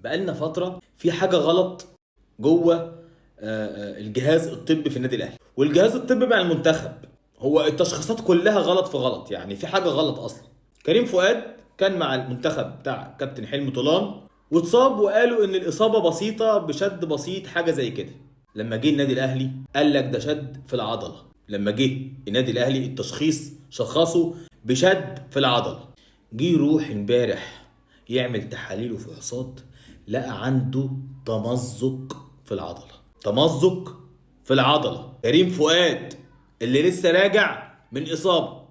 بقالنا فتره في حاجه غلط جوه الجهاز الطبي في النادي الاهلي والجهاز الطبي مع المنتخب. هو التشخيصات كلها غلط في غلط، يعني في حاجه غلط اصلا. كريم فؤاد كان مع المنتخب بتاع كابتن حلمي طولان واتصاب، وقالوا ان الاصابه بسيطه بشد بسيط حاجه زي كده. لما جه النادي الاهلي قال لك ده شد في العضله. لما جه النادي الاهلي التشخيص شخصه بشد في العضله. جه يروح امبارح يعمل تحاليل وفحوصات، لقى عنده تمزق في العضله. تمزق في العضله. كريم فؤاد اللي لسه راجع من اصابه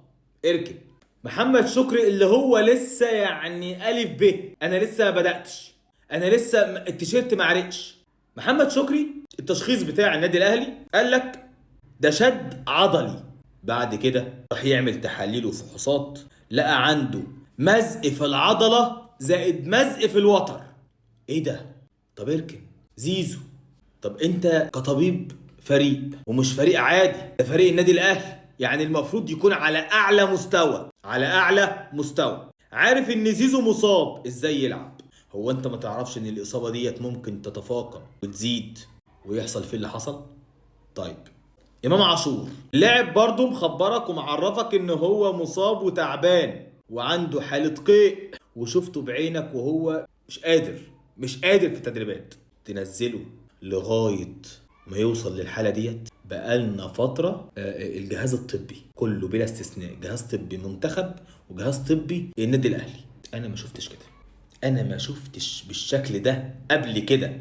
اركن. محمد شكري اللي هو لسه يعني الف ب، انا لسه ما بداتش، انا لسه التيشيرت ما عرقش. محمد شكري التشخيص بتاع النادي الاهلي قال لك ده شد عضلي. بعد كده راح يعمل تحاليل وفحوصات، لقى عنده مزق في العضله زائد مزق في الوتر. ايه ده؟ طب اركن زيزو. طب انت كطبيب فريق، ومش فريق عادي، ده فريق النادي الاهلي، يعني المفروض يكون على اعلى مستوى، على اعلى مستوى. عارف ان زيزو مصاب ازاي يلعب؟ هو انت ما تعرفش ان الاصابه ديت ممكن تتفاقم وتزيد ويحصل فيه اللي حصل؟ طيب امام عاشور لاعب برضه مخبرك ومعرفك ان هو مصاب وتعبان وعنده حالة قيء، وشفته بعينك وهو مش قادر في التدريبات، تنزله لغاية ما يوصل للحالة ديت. بقالنا فترة الجهاز الطبي كله بلا استثناء، جهاز طبي منتخب وجهاز طبي النادي الاهلي، انا ما شفتش كده. انا ما شفتش بالشكل ده قبل كده.